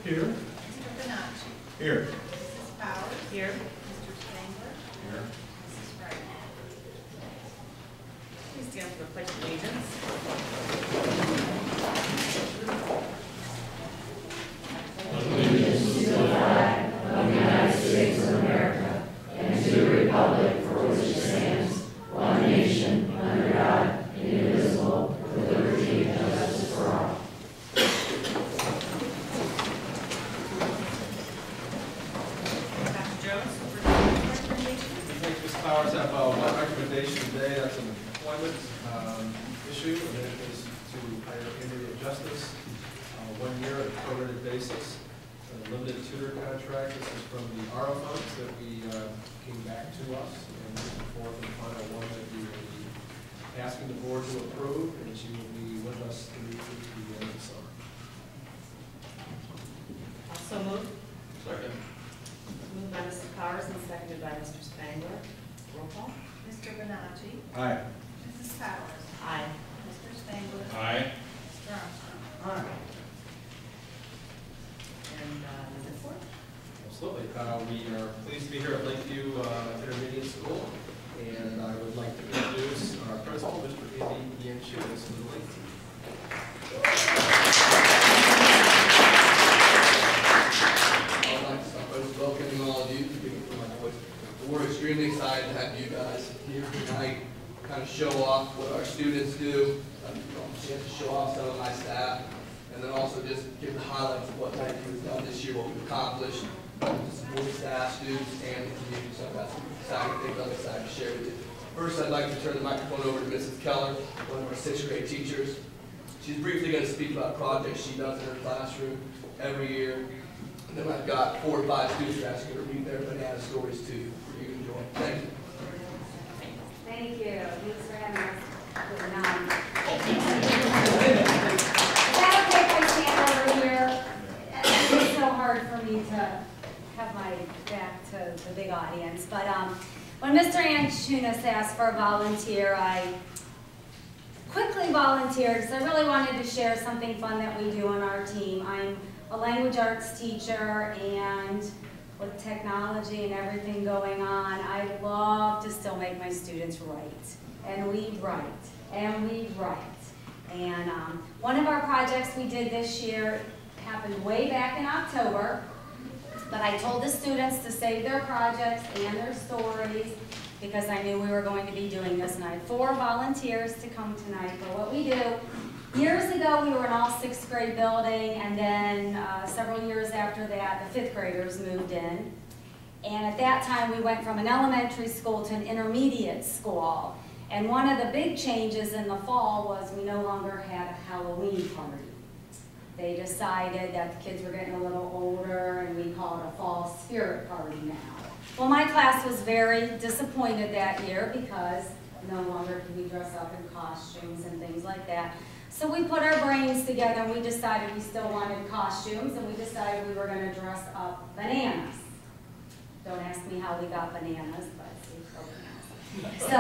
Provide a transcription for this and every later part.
Here. Mr. Bonacci. Here. Mrs. Powers. Here. Mr. Spangler. Here. Mrs. Wright. Please stand for the Pledge of Allegiance. Allegiance to the flag of the United States of America and to the republic for which it stands, one nation, under God, indivisible, with liberty and justice for all. Dr. Jones, superintendent's recommendation. I think Ms. Powers have one recommendation today. That's an employment issue, and it is to hire intermediate justice, 1 year at a prorated basis, a limited tutor contract. This is from the ARA funds that we came back to us, and this is the fourth and final one that we will be asking the board to approve, and she will be with us through the end of the summer. Also moved. Second. Moved by Mrs. Powers and seconded by Mr. Spangler. Roll call. Mr. Bonacci. Aye. Mrs. Powers. Aye. Mr. Spangler. Aye. Mr. Armstrong. Aye. And number 4. Absolutely. We are pleased to be here at Lakeview Intermediate School, and I would like to introduce our principal, Mr. Andy Yanchunas, to the Lakeview. I'd like to start by just welcoming all of you, speaking for my voice. We're extremely excited to have you guys here tonight, kind of show off what our students do, to show off some of my staff, and then also just give the highlights of what Lakeview has done this year, what we've accomplished, to support the staff, students, and the community. So that's exciting things I'm excited to share with you. First, I'd like to turn the microphone over to Mrs. Keller, one of our 6th grade teachers. She's briefly going to speak about projects she does in her classroom every year. And then I've got 4 or 5 students who ask you to read their banana stories too, for you to enjoy. Thank you. Thank you. Thanks for having us. Is that okay if I stand over here? It's so hard for me to have my back to the big audience. But when Mr. Yanchunas asked for a volunteer, I quickly volunteered because I really wanted to share something fun that we do on our team. I'm a language arts teacher, and with technology and everything going on, I love to still make my students write. And we write. And we write. And one of our projects we did this year happened way back in October, but I told the students to save their projects and their stories because I knew we were going to be doing this, and I had 4 volunteers to come tonight. But what we do, years ago we were in all 6th grade building, and then several years after that the 5th graders moved in. And at that time we went from an elementary school to an intermediate school. And one of the big changes in the fall was we no longer had a Halloween party. They decided that the kids were getting a little older, and we call it a fall spirit party now. Well, my class was very disappointed that year because no longer could we dress up in costumes and things like that. So we put our brains together and we decided we still wanted costumes, and we decided we were going to dress up bananas. Don't ask me how we got bananas, but we bananas. So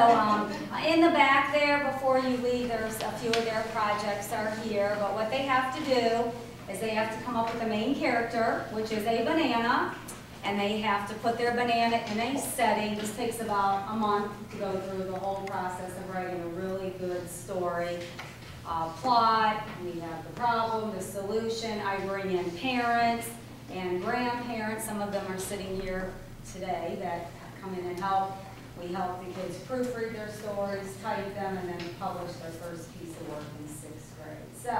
in the back there, before you leave, there's a few of their projects are here, but what they have to do is they have to come up with a main character, which is a banana, and they have to put their banana in a setting. This takes about a month to go through the whole process of writing a really good story. Plot, we have the problem, the solution. I bring in parents and grandparents. Some of them are sitting here today that come in and help. We help the kids proofread their stories, type them, and then publish their first piece of work in 6th grade. So,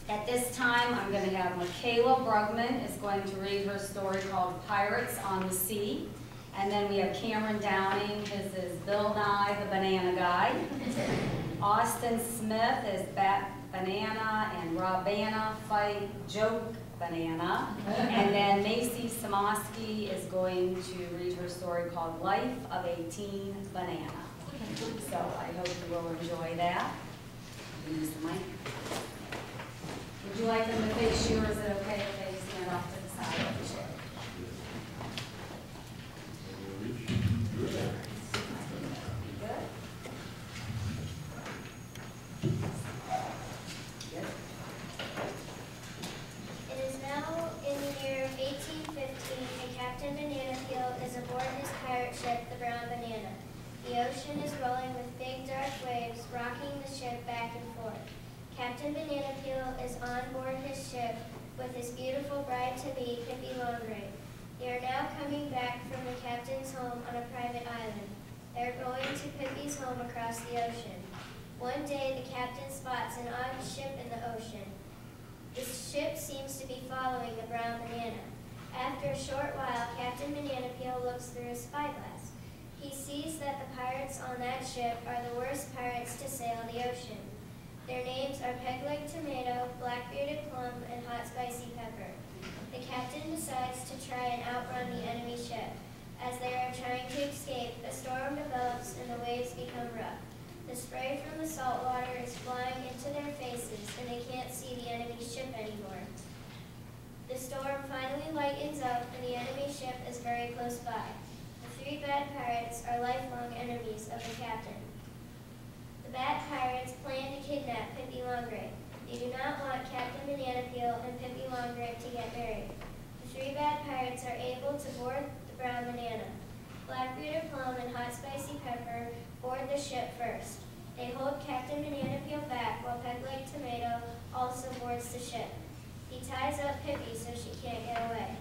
at this time, I'm going to have Michaela Brugman is going to read her story called Pirates on the Sea. And then we have Cameron Downing. His is Bill Nye, the Banana Guy. Austin Smith is Bat Banana, and Rob Banna Fight Joke Banana. And then Macy Samosky is going to read her story called Life of a Teen Banana. So I hope you will enjoy that. Use the mic. Would you like them to face you, or is it okay if they stand off to the side of the chair? It is ocean is rolling with big dark waves, rocking the ship back and forth. Captain Banana Peel is on board his ship with his beautiful bride-to-be, Pippi Longlegs. They are now coming back from the captain's home on a private island. They're going to Pippi's home across the ocean. One day, the captain spots an odd ship in the ocean. The ship seems to be following the brown banana. After a short while, Captain Banana Peel looks through his spyglass. He sees that the pirates on that ship are the worst pirates to sail the ocean. Their names are Peg-Leg Tomato, Black-Bearded Plum, and Hot Spicy Pepper. The captain decides to try and outrun the enemy ship. As they are trying to escape, a storm develops and the waves become rough. The spray from the salt water is flying into their faces, and they can't see the enemy ship anymore. The storm finally lightens up, and the enemy ship is very close by. The three bad pirates are lifelong enemies of the captain. The bad pirates plan to kidnap Pippi Longlegs. They do not want Captain Banana Peel and Pippi Longlegs to get married. The three bad pirates are able to board the brown banana. Black-Bearded Plum and Hot Spicy Pepper board the ship first. They hold Captain Banana Peel back while Peg-Leg Tomato also boards the ship. He ties up Pippi so she can't get away.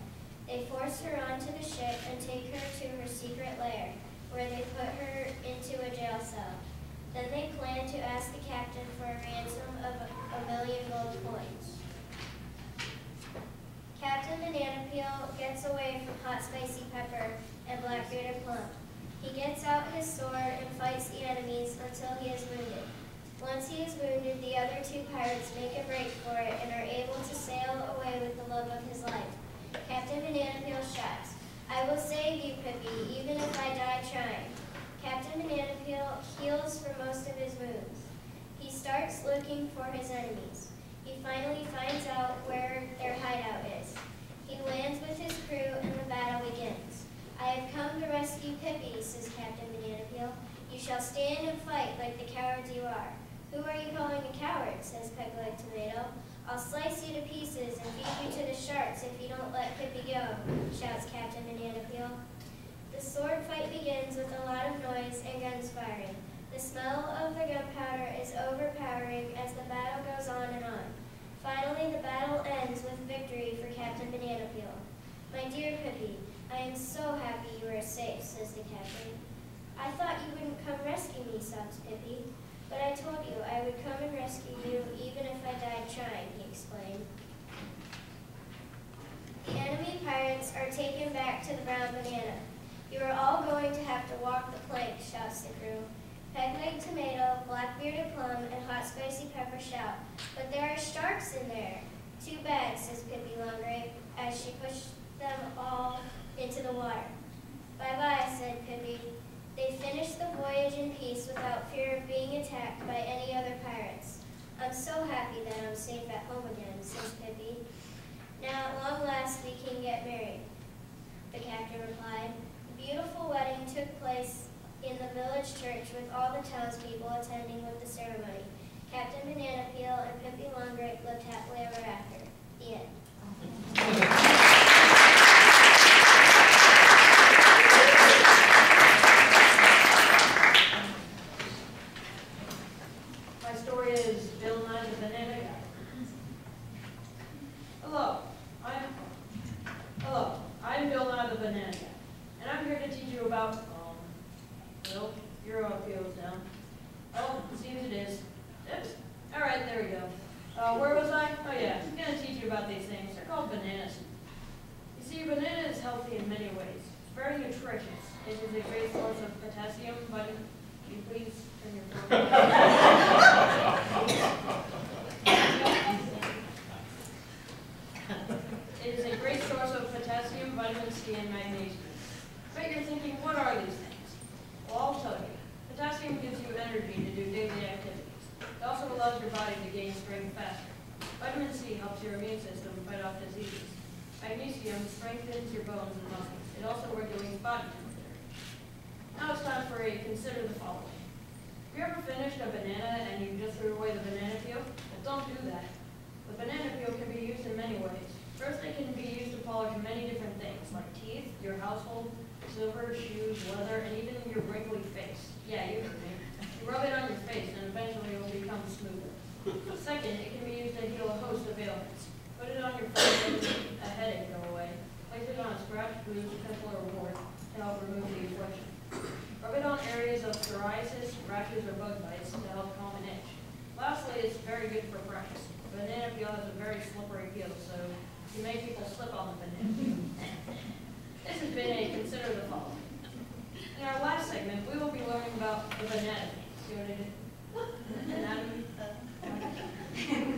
They force her onto the ship and take her to her secret lair, where they put her into a jail cell. Then they plan to ask the captain for a ransom of a million gold coins. Captain Banana Peel gets away from Hot Spicy Pepper and Black-Bearded Plum. He gets out his sword and fights the enemies until he is wounded. Once he is wounded, the other two pirates make a break for it and are able to sail away with the love of his life. Captain Banana Peel shouts, "I will save you, Pippi, even if I die trying." Captain Banana Peel heals for most of his wounds. He starts looking for his enemies. He finally finds out where their hideout is. He lands with his crew and the battle begins. "I have come to rescue Pippi," says Captain Banana Peel. "You shall stand and fight like the cowards you are." "Who are you calling a coward?" says Peg-Leg Tomato. "I'll slice you to pieces and feed you to the sharks if you don't let Pippi go," shouts Captain Banana Peel. The sword fight begins with a lot of noise and guns firing. The smell of the gunpowder is overpowering as the battle goes on and on. Finally, the battle ends with victory for Captain Banana Peel. "My dear Pippi, I am so happy you are safe," says the captain. "I thought you wouldn't come rescue me," sobs Pippi. "But I told you I would come and rescue you even if I died trying," he explained. The enemy pirates are taken back to the brown banana. "You are all going to have to walk the plank," shouts the crew. Peg-Leg Tomato, Black-Bearded Plum, and Hot Spicy Pepper shout, "But there are sharks in there." "Too bad," says Pippi Longlegs as she pushed them all into the water. "Bye-bye," said Pippi. They finished the voyage in peace without fear of being attacked by any other pirates. "I'm so happy that I'm safe at home again," says Pippi. "Now at long last we can get married," the captain replied. The beautiful wedding took place in the village church with all the townspeople attending with the ceremony. Captain Banana Peel and Pippi Longlegs lived happily ever after. The end. My story is Bill Nye the Banana Guy. I'm Bill Nye the Banana Guy, and I'm here to teach you about, well, your audio is down. Oh, it seems it is. Oops. All right, there we go. Where was I? Oh yeah, I'm going to teach you about these things. They're called bananas. You see, a banana is healthy in many ways. It's very nutritious. It is a great source of potassium, vitamin. Can you please turn your phone It is a great source of potassium, vitamin C, and magnesium. But you're thinking, what are these things? Well, I'll tell you. Potassium gives you energy to do daily activities. It also allows your body to gain strength faster. Vitamin C helps your immune system fight off diseases. Magnesium strengthens your bones and muscles. It also regulates body temperature. Now it's time for a consider the following. Have you ever finished a banana and you just threw away the banana peel? Well, don't do that. The banana peel can be used in many ways. First, it can be used to polish many different things, like teeth, your household, silver, shoes, leather, and even your wrinkly face. Yeah, you heard me. You rub it on your face and eventually it will become smoother. Second, it can be used to heal a host of ailments. Put it on your face and make a headache go away. Place it on a scratch, bruise, pimple, or wart to help remove the infection. Rub it on areas of psoriasis, rashes, or bug bites to help calm an itch. Lastly, it's very good for breakfast. Banana peel has a very slippery peel, so you make people slip on the banana peel. This has been a Consider the Following. In our last segment, we will be learning about the banana. See what I did? Anatomy?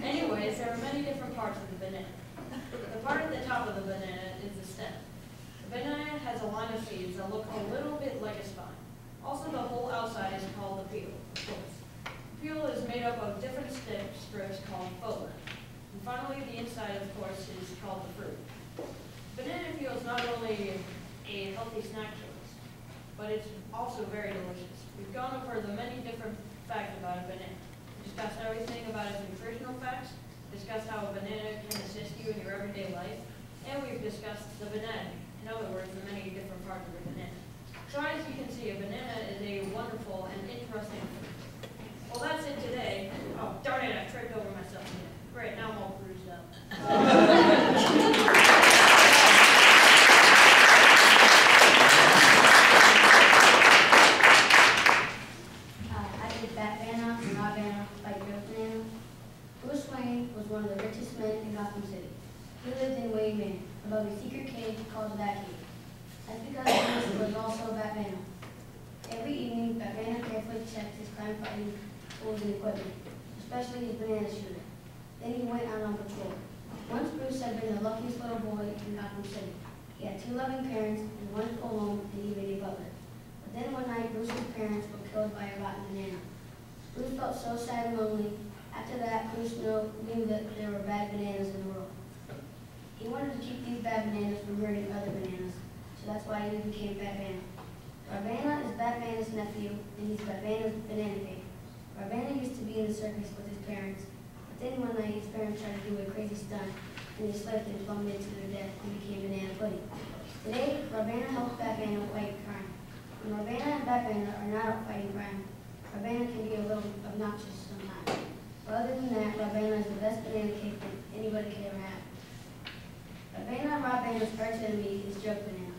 Anyways, there are many different parts of the banana. The part at the top of the banana is the stem. The banana has a line of seeds that look a little bit like a spine. Also, the whole outside is called the peel. The peel is made up of different strips called phola. And finally, the inside, of course, is called the fruit. Banana peel is not only a healthy snack choice, but it's also very delicious. We've gone over the many different facts about a banana. We discussed everything about its nutritional facts, discussed how a banana can assist you in your everyday life, and we've discussed the banana. In other words, the many different parts of the banana. So as you can see, a banana is a wonderful and interesting fruit. Well, that's it today. Oh, darn it, I tripped over myself again. Great, now I'm all bruised up. I did Batman and Robin by Joe Banana. Bruce Wayne was one of the richest men in Gotham City. He lived in Wayne Manor, above a secret cave called the Batcave. That's because he was also Batman. Every evening, Batman carefully checked his crime-fighting tools and equipment, especially his banana shooter. Then he went out on patrol. Once Bruce had been the luckiest little boy in Gotham City. He had 2 loving parents, and 1 full home, and even a butler. But then one night, Bruce's parents were killed by a rotten banana. Bruce felt so sad and lonely. After that, Bruce knew that there were bad bananas in the world. He wanted to keep these bad bananas from hurting other bananas, so that's why he became Batman. Ravana is Batman's nephew, and he's Batman's banana king. Ravana used to be in the circus with his parents, but then one night his parents tried to do a crazy stunt, and they slipped and plummeted to their death and became banana pudding. Today, Ravana helps Batman fight crime. When Ravana and Batman are not out fighting crime, Ravana can be a little obnoxious sometimes. But other than that, Ravana is the best banana cake that anybody could ever have. Ravana and Ravana's arch enemy is Joke Banana.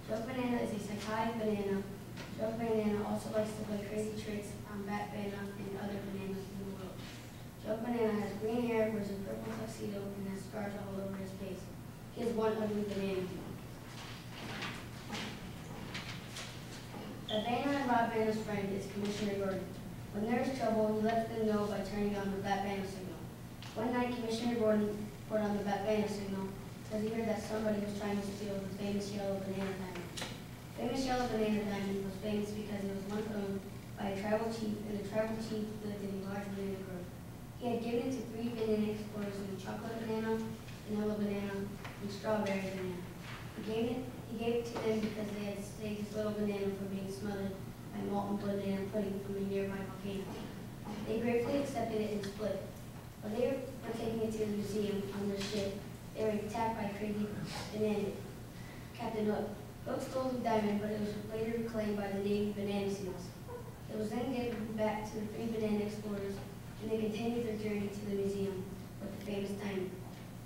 Joke Banana is a psychotic banana. Joke Banana also likes to play crazy tricks on Batman and other bananas in the world. Joke Banana has green hair, wears a purple tuxedo, and has scars all over his face. He is one ugly banana. Ravana and Ravana's friend is Commissioner Gordon. When there is trouble, he lets them know by turning on the Batman signal. One night, Commissioner Gordon put on the Batman signal because he heard that somebody was trying to steal the famous yellow banana diamond. Famous yellow banana diamond was famous because it was once owned by a tribal chief, and the tribal chief lived in a large banana grove. He had given it to 3 banana explorers named Chocolate Banana, Vanilla Banana, and Strawberry Banana. He gave it to them because they had saved his little banana from being smothered by molten banana pudding from a nearby volcano. They gratefully accepted it and split. While they were taking it to the museum on their ship, they were attacked by crazy banana Captain Hook. Hook stole the diamond, but it was later reclaimed by the Navy banana seals. It was then given back to the 3 banana explorers, and they continued their journey to the museum with the famous diamond.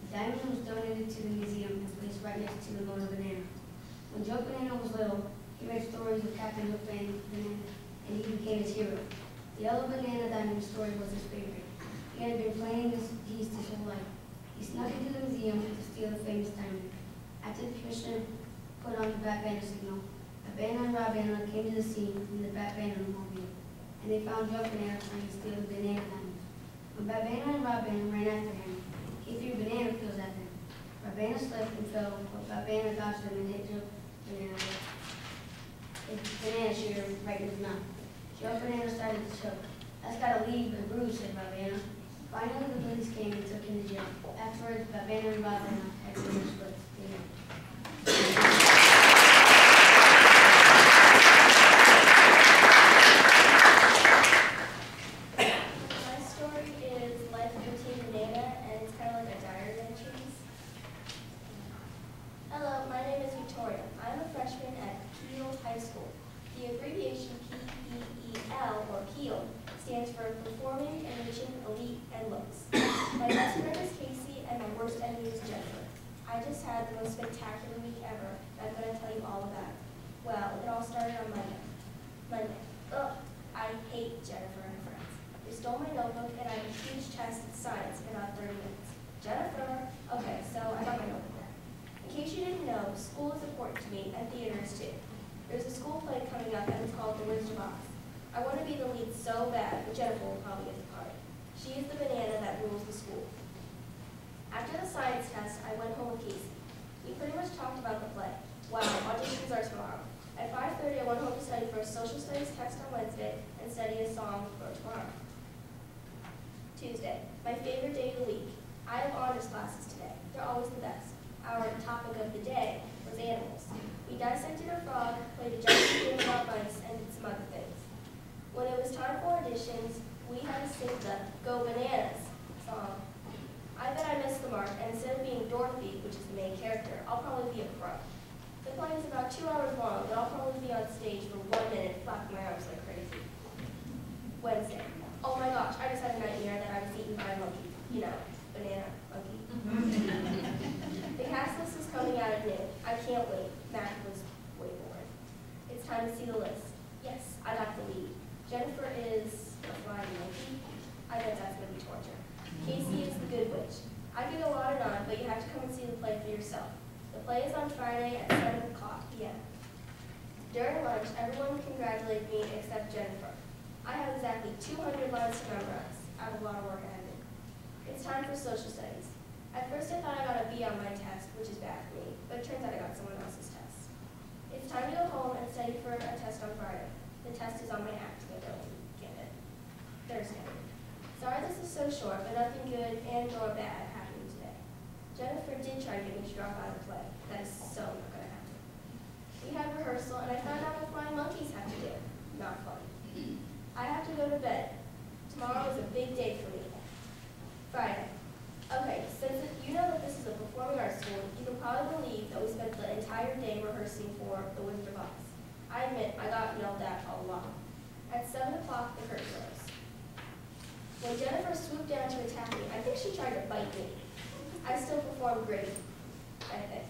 The diamond was donated to the museum and placed right next to the Mona Banana. When Joe Banana was little, he read stories of Captain Hook Banana, and he became his hero. The yellow banana diamond story was his favorite. He had been playing this piece his whole life. He snuck into the museum to steal the famous diamond. After the commissioner put on the Batman signal, Ravana and Ravana came to the scene in the Batman mobile, and they found Joe Banana trying to steal the banana diamond. When Ravana and Ravana ran after him, he threw banana peels at them. Ravana slipped and fell, but Ravana dodged them and hit Joe Banana with his banana shooter right in his mouth. Joe Banana started to choke. "That's gotta leave the bruise," said Ravana. Finally, the police came and took him to jail. Afterwards, Ravana and Ravana had banana splits. My story is Life of a Teen Banana, and it's kind of like a diary entries. Hello, my name is Victoria. I'm a freshman at stands for Performing, Enriching, Elite, and Looks. My best friend is Casey, and my worst enemy is Jennifer. I just had the most spectacular week ever, and I'm going to tell you all about it. Well, it all started on Monday. Ugh, I hate Jennifer and her friends. They stole my notebook, and I had a huge test in science in about 30 minutes. Jennifer! Okay, so I got my notebook back. In case you didn't know, school is important to me, and theater is too. There's a school play coming up, and it's called The Wizard of Oz. I want to be the lead so bad, but Jennifer will probably get the part. She is the banana that rules the school. After the science test, I went home with Casey. We pretty much talked about the play. Wow, auditions are tomorrow. At 5:30, I went home to study for a social studies test on Wednesday and study a song for tomorrow. Tuesday, my favorite day of the week. I have honors classes today. They're always the best. Our topic of the day was animals. We dissected a frog, played a giant game about mice, and did some other things. When it was time for auditions, we had to sing the Go Bananas song. I bet I missed the mark, and instead of being Dorothy, which is the main character, I'll probably be a crow. The play is about 2 hours long, but I'll probably be on stage for 1 minute, flapping my arms like crazy. Wednesday. Oh my gosh, I just had a nightmare that I was eaten by a monkey. You know, banana monkey. The cast list is coming out at noon. I can't wait. Mac was way bored. It's time to see the list. Yes, I got the lead. Jennifer is a flying monkey. I bet that's going to be torture. Casey is the good witch. I could go on and on, but you have to come and see the play for yourself. The play is on Friday at 7 o'clock p.m. During lunch, everyone congratulated me except Jennifer. I have exactly 200 lines to memorize. I have a lot of work ahead of me. It's time for social studies. At first I thought I got a B on my test, which is bad for me, but it turns out I got someone else's test. It's time to go home and study for a test on Friday. The test is on my act schedule. Get it? Thursday. Sorry this is so short, but nothing good and or bad happened today. Jennifer did try to get me to drop out of the play. That is so not going to happen. We had rehearsal, and I found out what flying monkeys have to do. Not fun. I have to go to bed. Tomorrow is a big day for me. Friday. Okay, since you know that this is a performing arts school, you can probably believe that we spent the entire day rehearsing for The Wizard of Oz. I admit, I got yelled at a lot. At 7 o'clock, the curtain rose. When Jennifer swooped down to attack me, I think she tried to bite me. I still performed great, I think.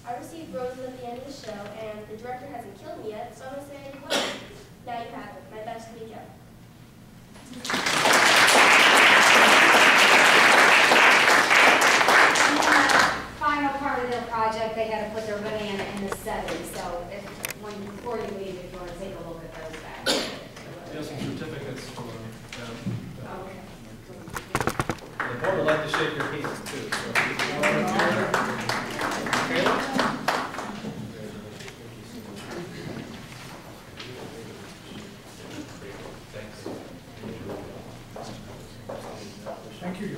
I received roses at the end of the show, and the director hasn't killed me yet, so I'm going to say, well, now you have it. My best week ever. Final part of their project, they had to put their banana in the setting, so before you leave, if you want to take a look at those back. We have some certificates for them. Okay. The board would like to shake your hands too. So if you want to okay. Thank you.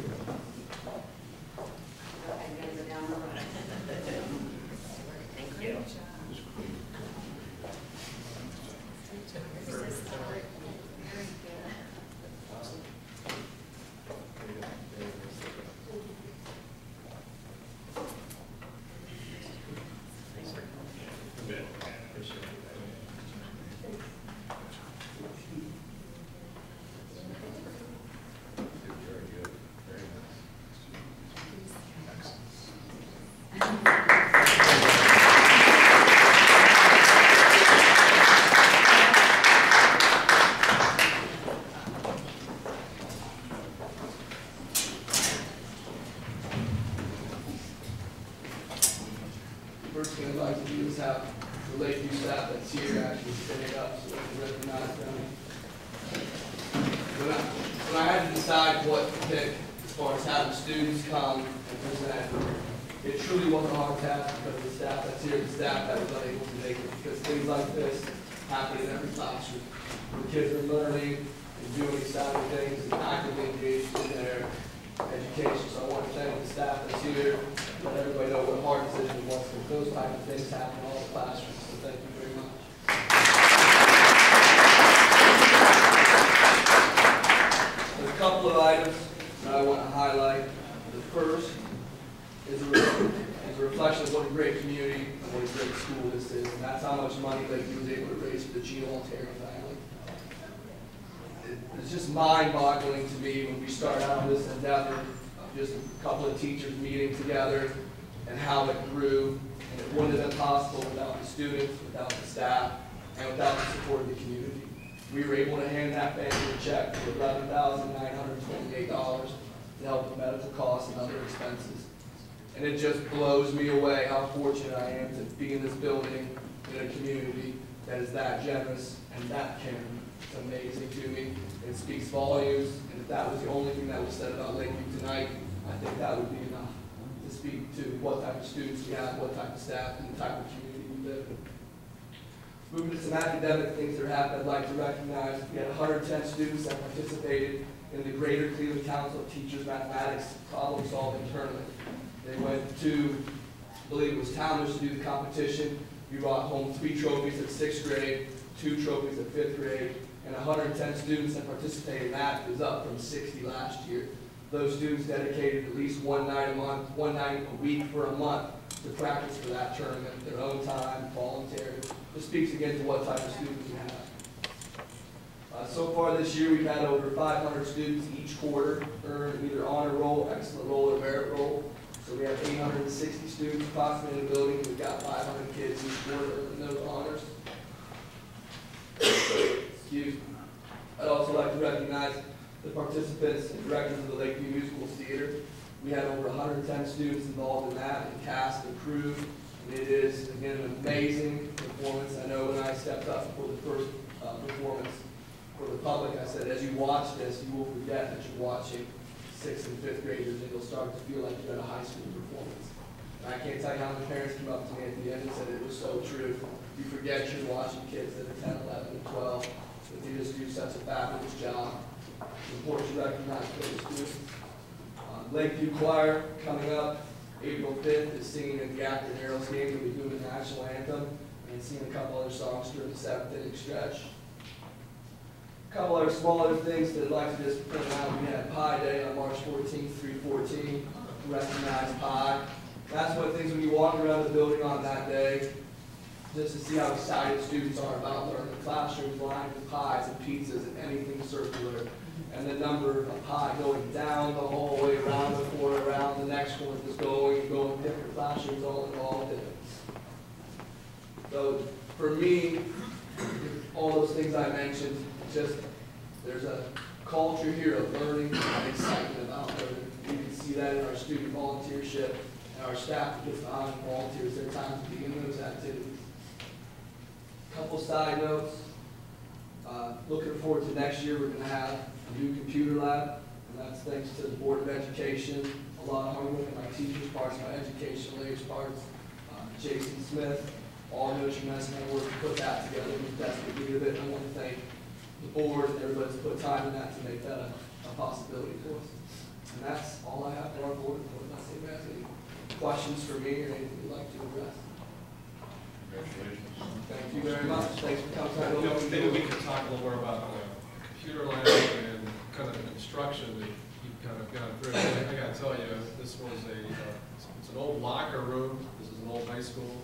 First thing I'd like to do is have the Lakeview staff that's here actually stand up so we can recognize them. When I had to decide what to pick as far as having students come and present, it truly was a hard task because of the staff that's here, the staff that was unable to make it, because things like this happen in every classroom. The kids are learning and doing exciting things and actively engaged in their education. So I want to thank the staff that's here, let everybody know what a hard decision it was, because those type of things happen in all the classrooms. So thank you very much. There's a couple of items that I want to highlight. The first is a reflection of what a great community and what a great school this is, and that's how much money Lakeview was able to raise for the Gino Alteri family. There's it's just mind-boggling to me when we start out on this endeavor of just a couple of teachers meeting together and how it grew. And it wouldn't have been possible without the students, without the staff, and without the support of the community. We were able to hand that family a check for $11,928 to help with medical costs and other expenses. And it just blows me away how fortunate I am to be in this building in a community that is that generous and that caring. It's amazing to me. It speaks volumes, and if that was the only thing that was said about Lakeview tonight, I think that would be enough to speak to what type of students we have, what type of staff, and the type of community we live in. Moving to some academic things that happened, I'd like to recognize we had 110 students that participated in the Greater Cleveland Council of Teachers Mathematics Problem Solving Tournament. They went to, I believe it was Towners, to do the competition. We brought home 3 trophies at 6th grade, 2 trophies at 5th grade, and 110 students that participated in that. It was up from 60 last year. Those students dedicated at least one night a week for a month to practice for that tournament, their own time, voluntary. This speaks again to what type of students we have. So far this year, we've had over 500 students each quarter earn either honor roll, excellent roll, or merit roll. So we have 860 students approximately in the building. We've got 500 kids each quarter earning those honors. Excuse me. I'd also like to recognize the participants and directors of the Lakeview Musical Theater. We had over 110 students involved in that, and cast and crew. And it is, again, an amazing performance. I know when I stepped up for the first performance for the public, I said, as you watch this, you will forget that you're watching 6th and 5th graders, and you'll start to feel like you're at a high school performance. And I can't tell you how many parents came up to me at the end and said it was so true. You forget you're watching kids that are 10, 11, and 12, but they just do such a fabulous job. It's important to recognize those students. Lakeview Choir coming up April 5th is singing at the Acton Arrows game. We'll be doing the national anthem and singing a couple other songs during the 7th inning stretch. A couple other smaller things that I'd like to just point out. We had Pie Day on March 14th, 3/14, to recognize pie. That's one of the things when you walk around the building on that day, just to see how excited students are about learning. Classrooms lined with pies and pizzas and anything circular. And the number of pie going down the hallway, around the corner, around the next corner, just going different classrooms all involved in it. So for me, all those things I mentioned, just there's a culture here of learning and excitement about learning. You can see that in our student volunteership and our staff that gets behind volunteers their time to begin those activities. Couple side notes. Looking forward to next year, we're going to have a new computer lab, and that's thanks to the Board of Education, a lot of hard work on my teachers' parts, my education leaders' parts, Jason Smith, all know tremendous amount of work to put that together. We've desperately needed it, and I want to thank the board and everybody that's put time in that to make that a possibility for us. And that's all I have for our board report. Unless anybody has any questions for me or anything you'd like to address. Congratulations. Thank you very much. Thanks for coming tonight. Maybe we could talk a little more about the computer lab and kind of the construction that you've kind of gone through. I got to tell you, this was it's an old locker room. This is an old high school.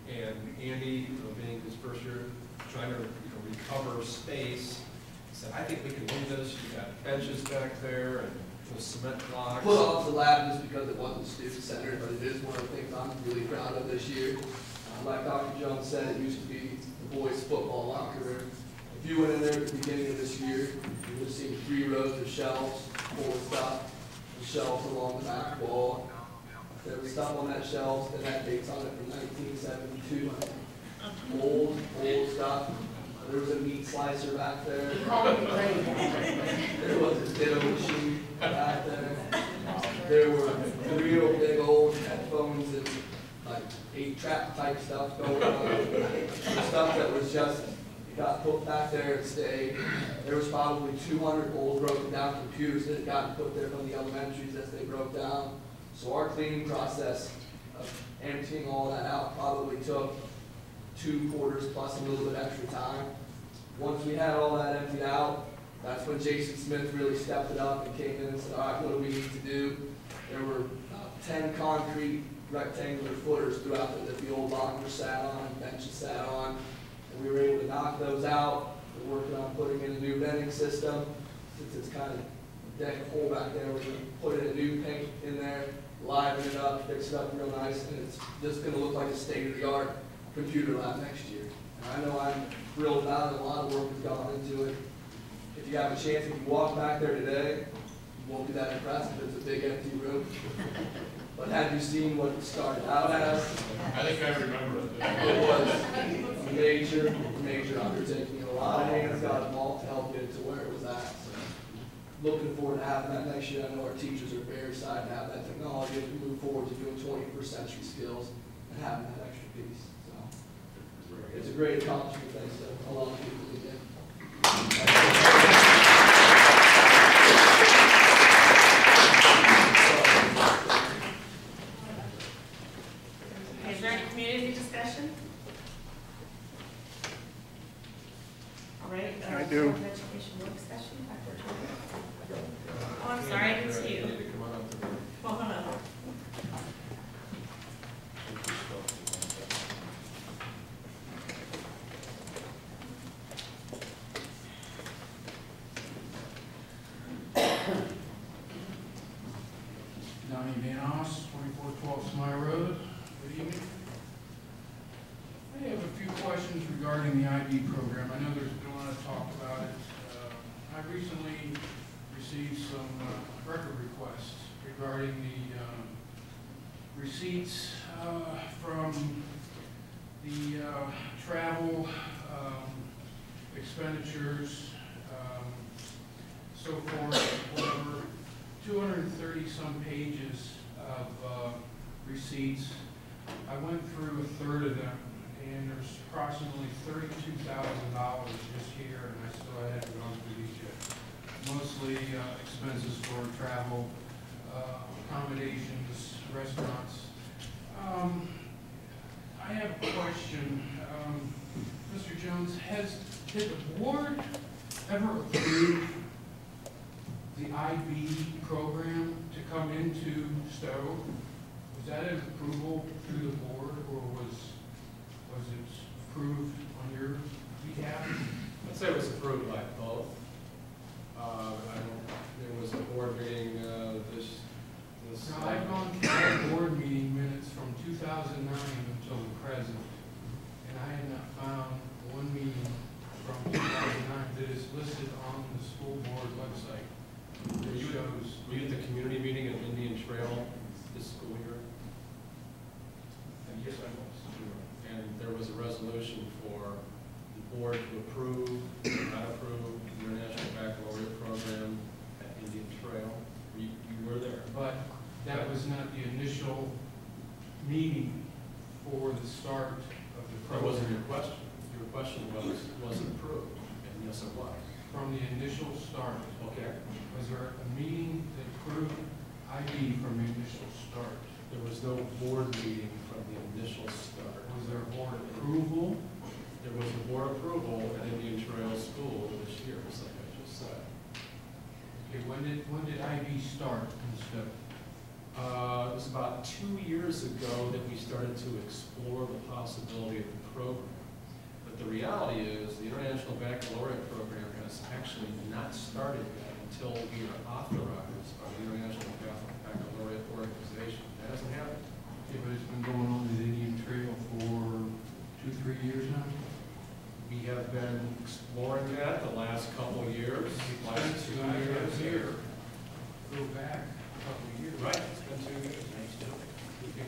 And Andy, being his first year, trying to recover space, said, I think we can do this. You got benches back there and cement blocks. Put off the lab just because it wasn't student-centered, but it is one of the things I'm really proud of this year. Like Dr. Jones said, it used to be the boys' football locker room. If you went in there at the beginning of this year, you would have seen 3 rows of shelves full of stuff, and shelves along the back wall. There was stuff on that shelves that had dates on it from 1972. Old stuff. There was a meat slicer back there. There was a ditto machine back there. There were real big old headphones and like 8-track type stuff going on. The stuff that was just, it got put back there and stayed. There was probably 200 old broken down computers that had gotten put there from the elementaries as they broke down. So our cleaning process of emptying all that out probably took 2 quarters plus a little bit extra time. Once we had all that emptied out, that's when Jason Smith really stepped it up and came in and said, all right, what do we need to do? There were 10 concrete rectangular footers throughout that the old lockers sat on and benches sat on. And we were able to knock those out. We're working on putting in a new venting system. since it's kind of deck hole back there, we're gonna put in a new paint in there, liven it up, fix it up real nice, and it's just gonna look like a state-of-the-art computer lab next year. And I know I'm thrilled about it, a lot of work has gone into it. If you have a chance, if you walk back there today, you won't be that impressed if it's a big empty room. But have you seen what it started out as? I think I remember it. It was a major undertaking. A lot of hands got involved to help get it to where it was at. So, looking forward to having that next year. I know our teachers are very excited to have that technology as we move forward to doing 21st century skills and having that extra piece. So, it's a great accomplishment thanks to a lot of people who did. Is there any community discussion? All right. I do. Education work session. Oh, I'm sorry, I didn't see you. Come on up to the. Well, hold on. Donnie Van Os, 2412 Smy Road. Good evening. I have a few questions regarding the IB program. I know there's been a lot of talk about it. I recently received some record requests regarding the receipts from the travel expenditures, so forth, whatever. 230 some pages of receipts. I went through a third of them, and there's approximately $32,000 just here, and I still hadn't gone through these yet. Mostly expenses for travel, accommodations, restaurants. I have a question. Mr. Jones, did the board ever approve the IB program to come into Stow? Was that an approval through the board, or was it approved on your behalf? I'd say it was approved by both. There was a board meeting this. Now, I've gone through the board meeting minutes from 2009 until the present, and I have not found one meeting from 2009 that is listed on the school board website. Were you at the community meeting at Indian Trail this school year? Yes, I was. And there was a resolution for the board to approve or not approve the International Baccalaureate program at Indian Trail. You were there. But that was not the initial meeting for the start of the That program. wasn't your question. Your question was it approved? And yes, it was. From the initial start. Okay. Was there a meeting that approved IB from the initial start? There was no board meeting from the initial start. Was there board approval? There was a board approval at Indian Trail School this year, just like I just said. Okay, when did IB start in Stow? It was about 2 years ago that we started to explore the possibility of the program. But the reality is the International Baccalaureate program has actually not started yet until we are authorized by the International Baccalaureate Organization. That hasn't happened. Okay, but it's been going on at Indian Trail for 2-3 years now? We have been exploring that the last couple of years. Last 2 years here. Go back a couple of years. Right, it's been 2 years.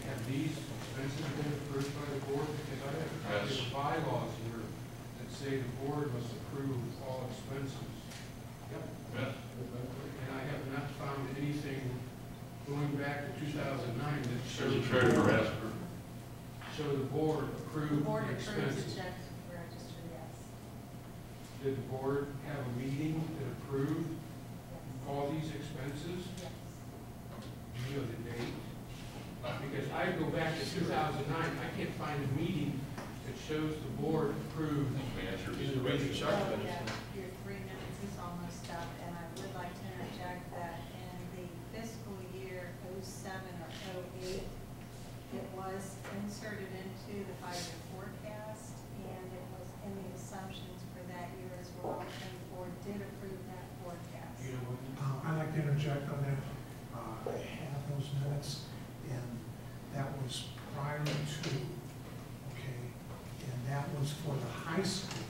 Have these expenses been approved by the board? Because I have a copy of bylaws here that say the board must approve all expenses. Yep. And I have not found anything going back to 2009 that shows There's a treasurer ask for. so the board approved Board the approves expenses. the check register, yes. Did the board have a meeting that approved all these expenses? Yes. Do you know the date? Because I go back to 2009, I can't find a meeting that shows the board approved. Either way, you check Oh, it. yeah, your 3 minutes is almost up, and I would like to interject that in the fiscal year '07 or '08, it was inserted into the 5-year forecast, and it was in the assumptions for that year as well, and the board did approve that forecast. You high school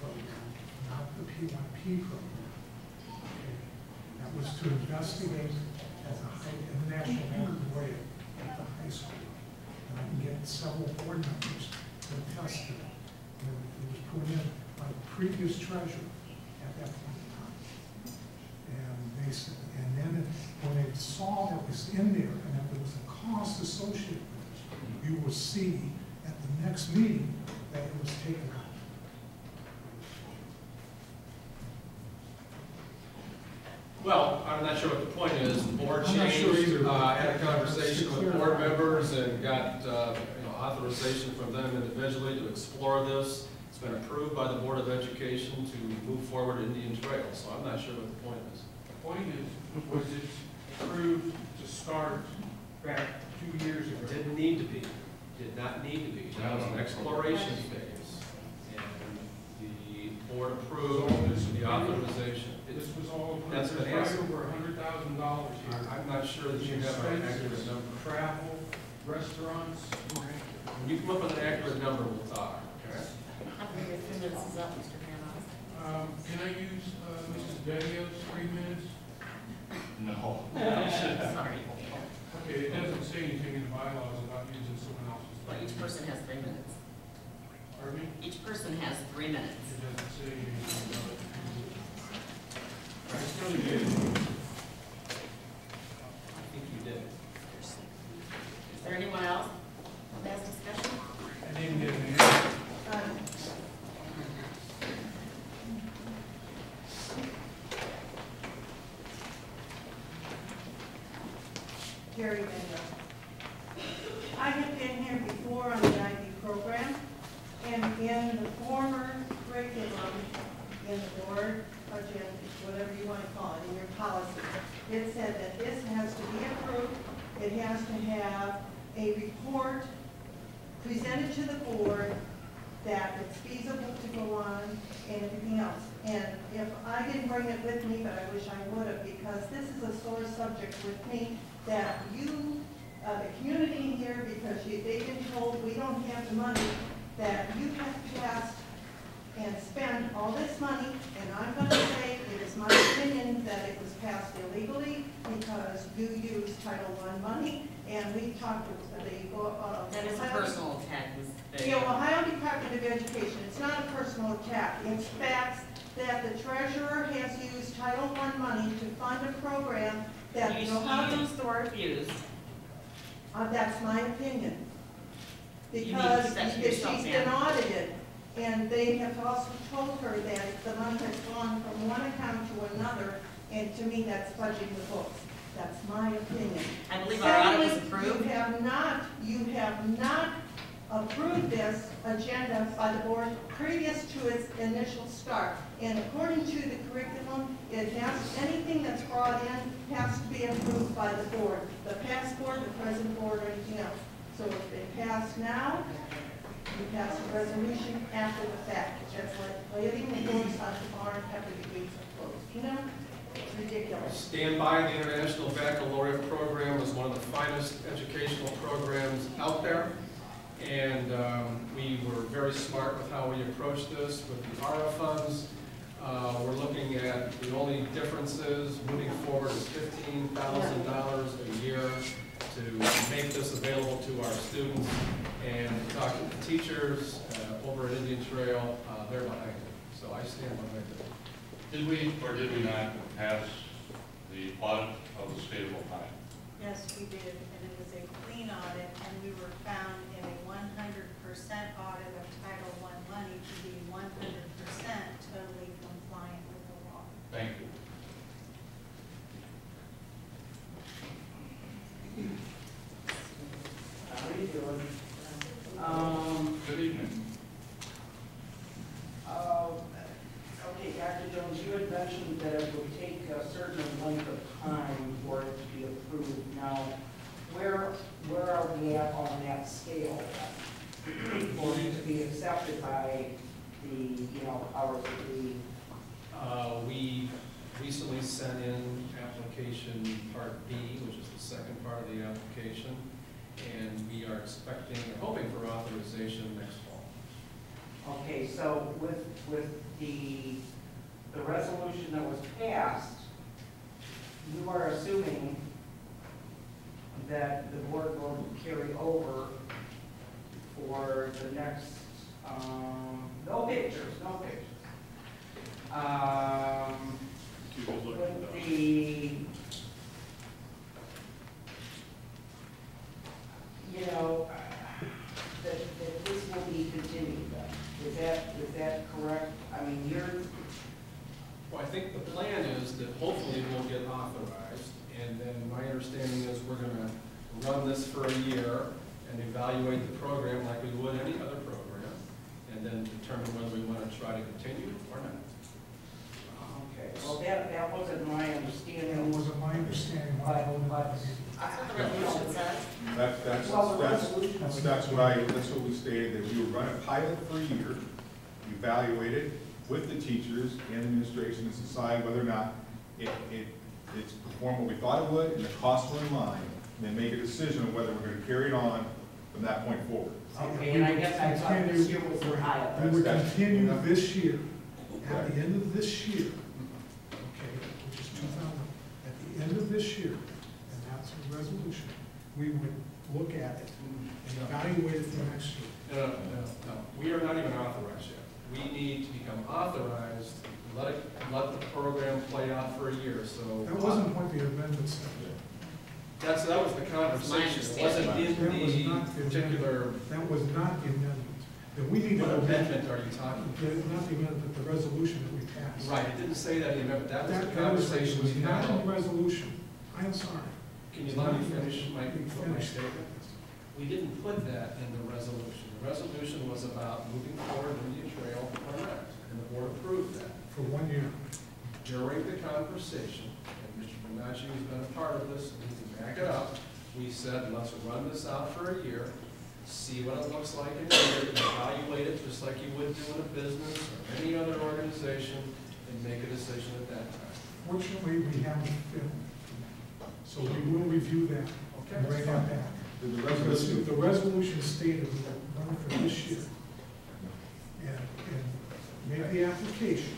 program, not the P1P program. Okay. That was to investigate as a national baccalaureate at the high school. And I can get several board members to attest to it. And it was put in by the previous treasurer at that point in time. And they said, and then when they saw what was in there and that there was a cost associated with it, you will see at the next meeting that it was taken out. Well, I'm not sure what the point is. The board I'm not changed, sure either. had a conversation with board members and got authorization from them individually to explore this. It's been approved by the Board of Education to move forward Indian Trail, so I'm not sure what the point is. The point is, was it approved to start back 2 years ago? Didn't need to be, did not need to be. That was an exploration phase. And the board approved the authorization. This was all, That's there's been right answered. over $100,000 here. I'm not sure that you have an accurate Expenses, number. travel, restaurants. When you come up with an accurate number, we'll talk, okay? I believe your 3 minutes is up, Mr. Hanoff. Can I use Mrs. Bedio's 3 minutes? No. Sorry. Okay, it doesn't say anything in the bylaws about using someone else's. But each person has 3 minutes. Pardon me? Each person has 3 minutes. It doesn't say anything about it. I still did. I think you did. Is there anyone else who has discussion? I didn't get an answer. Jerry Bender. I have been here before on the IB program, and in the former curriculum, in the board agenda, whatever you want to call it, in your policy, it said that this has to be approved, it has to have a report presented to the board that it's feasible to go on and everything else. And if I didn't bring it with me, but I wish I would have, because this is a sore subject with me, that you, the community here, because they've been told we don't have the money, that you have passed and spent all this money, and I'm going to say it is my opinion that it was passed illegally because you used Title I money, and we talked to the That is a personal attack, Ms. Bedio. yeah, Ohio Department of Education, it's not a personal attack. It's facts that the treasurer has used Title I money to fund a program that You the Ohio... used the word used. That's my opinion. You need to Because keep that to yourself, she's ma'am. been audited, and they have also told her that the money has gone from one account to another, and to me, that's fudging the books. That's my opinion. I believe our audit was Secondly, approved. you have not approved this agenda by the board previous to its initial start. And according to the curriculum, anything that's brought in has to be approved by the board, the past board, the present board, or anything else. So if they pass now, you pass a resolution after the fact. That's like leaving the doors on the barn after the gates are closed. You know, it's ridiculous. Stand by. The International Baccalaureate Program was one of the finest educational programs out there. And we were very smart with how we approached this with the ARA funds. We're looking at the only differences moving forward is $15,000 a year to make this available to our students, and talk to the teachers over at Indian Trail. They're behind it, so I stand behind it. Did we or did we not pass the audit of the state of Ohio? Yes, we did, and it was a clean audit, and we were found in a 100% audit of Title I money to be 100% totally compliant with the law. Thank you. How are you doing? Good evening. Okay, Dr. Jones, you had mentioned that it would take a certain length of time for it to be approved. Now, where are we at on that scale for it to be accepted by the, powers that be? We recently sent in application Part B, which is the second part of the application, and we are expecting and hoping for authorization next fall. Okay, so with the resolution that was passed, you are assuming that the board will carry over for the next, no pictures. With the, that this will be continued then. Is that correct? I mean, Well, I think the plan is that hopefully we'll get authorized, and then my understanding is we're gonna run this for a year and evaluate the program like we would any other program, and then determine whether we want to try to continue or not. okay, well, that wasn't my understanding. That wasn't my understanding. Why I voted for it. That's what the resolution says. That's what we stated, that we would run a pilot for a year, evaluate it with the teachers and administration and decide whether or not it's performed what we thought it would and the costs were in line, and then make a decision on whether we're going to carry it on from that point forward. Okay, and I guess I thought this year was the pilot. We would continue this year, at the end of this year, okay, which is 2000, at the end of this year, and that's a resolution, we would look at it and evaluate it for next year. No. We are not even authorized yet. We need to become authorized, let the program play out for a year, so. That wasn't what the amendment said. That was the conversation, it wasn't in the particular. That was not the amendment. That we need to. What amendment are you talking about? Not the amendment, but the resolution that we passed. Right, it didn't say that in the amendment, that was the That conversation was we not had. in the resolution. I'm sorry. Can you let me finish my statement? We didn't put that in the resolution. The resolution was about moving forward in the trail or not, and the board approved that. For 1 year. During the conversation, and Mr. Bonacci has been a part of this, and he can back it up, we said, let's run this out for a year, see what it looks like in a year, evaluate it just like you would do in a business or any other organization, and make a decision at that time. Fortunately, we haven't filmed, so we will review that. Okay, and bring that back. The resolution stated we will run for this year. And make the application,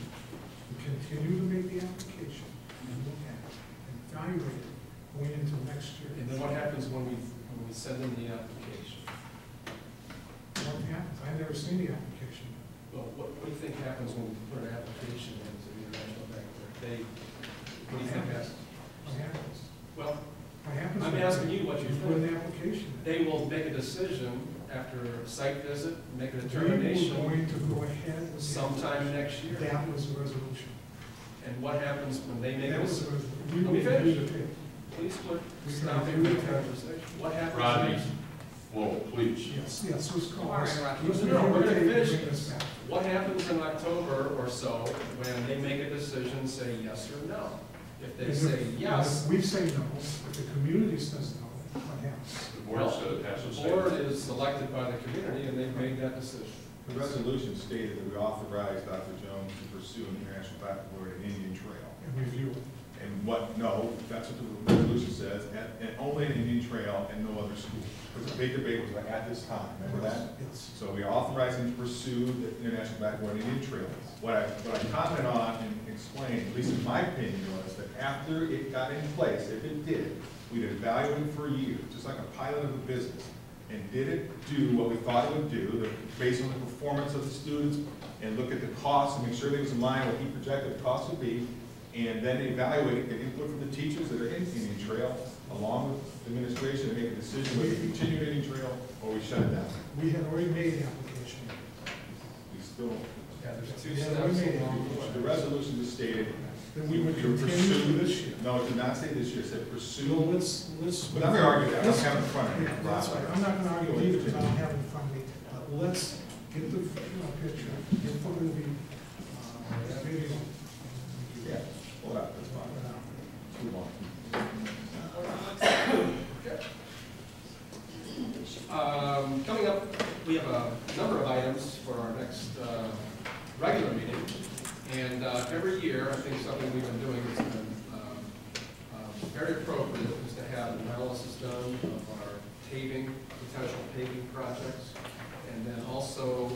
we continue to make the application, and look at it, and evaluate it going into next year. And then what happens when we send in the application? What happens? I've never seen the application. Well, what do you think happens when we put an application into the International Bank? What do you think happens? What happens? Well, What happens? I'm asking you what you Put think. an application. They will make a decision after a site visit, make a We were determination going to go ahead with the sometime next year. That was the resolution. And what happens when they make a That was the decision? resolution. Let me We finish. reviewed it. Please quit We stopping reviewed the it. conversation. What happens? Rodney, next? whoa, please. Yes, let's call All right, this. Rocky. let's No, we're gonna review it and finish bring this back. What happens in October or so when they make a decision, say yes or no? If they And say if yes, we say no, if the community says no, what happens? The board said it has to the say. board is selected by the community and they've made that decision. The resolution stated that we authorized Dr. Jones to pursue an international baccalaureate in Indian Trail. And review it. And no, that's what the resolution says, and only an Indian Trail and no other school. Because the big debate was at this time, remember that? Yes. So we authorized him to pursue the international baccalaureate in Indian Trail. What I commented on and explained, at least in my opinion, was that after it got in place, if it did, we'd evaluate it for a year, just like a pilot of a business. And did it do what we thought it would do, based on the performance of the students, and look at the costs and make sure they was in line with what he projected the cost would be, and then evaluate the input from the teachers that are in Indian Trail, along with the administration, and make a decision whether we continue Indian Trail or we shut it down. We had already made the application. We still, Yeah, there's two Yeah, steps we made it. along the way. the resolution just stated. Then we would you continue pursue for this year. No, it did not say this year, it said So pursue. let's. But I'm gonna argue that, I don't let's- have it in front of me. Yeah, that's right, I'm not gonna argue either, because I don't have it in front of me, but let's get the, picture, your phone will be, video. Yeah, hold up, that's fine. Move on. Coming up, we have a number of items for our next regular meeting. And every year, I think something we've been doing that's been very appropriate is to have an analysis done of our potential paving projects, and then also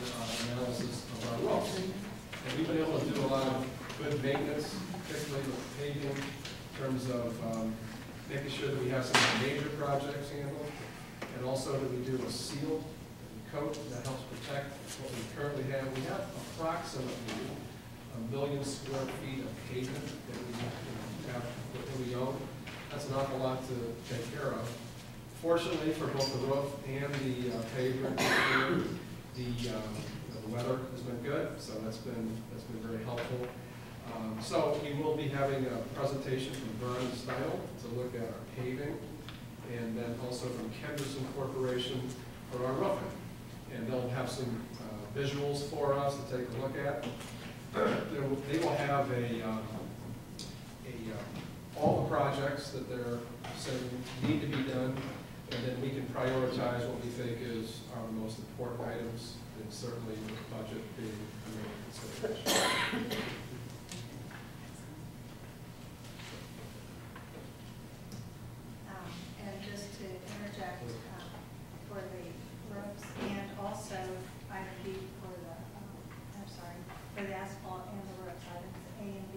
analysis And we've been able to do a lot of good maintenance, particularly with paving, in terms of making sure that we have some major projects handled, and also that we do a seal and coat that helps protect what we currently have. We have approximately 1 million square feet of pavement that we have, that we own. That's an awful lot to take care of. Fortunately, for both the roof and the pavement, the weather has been good, so that's been very helpful. So we will be having a presentation from Vern and Steidel to look at our paving, and then also from Kenderson Corporation for our roofing. And they'll have some visuals for us to take a look at. They will have all the projects that they're saying need to be done, and then we can prioritize what we think are the most important items, and certainly with the budget being a main consideration. And just to interject, for the roofs and also item B for the, for the asphalt and the roofs, items A and B.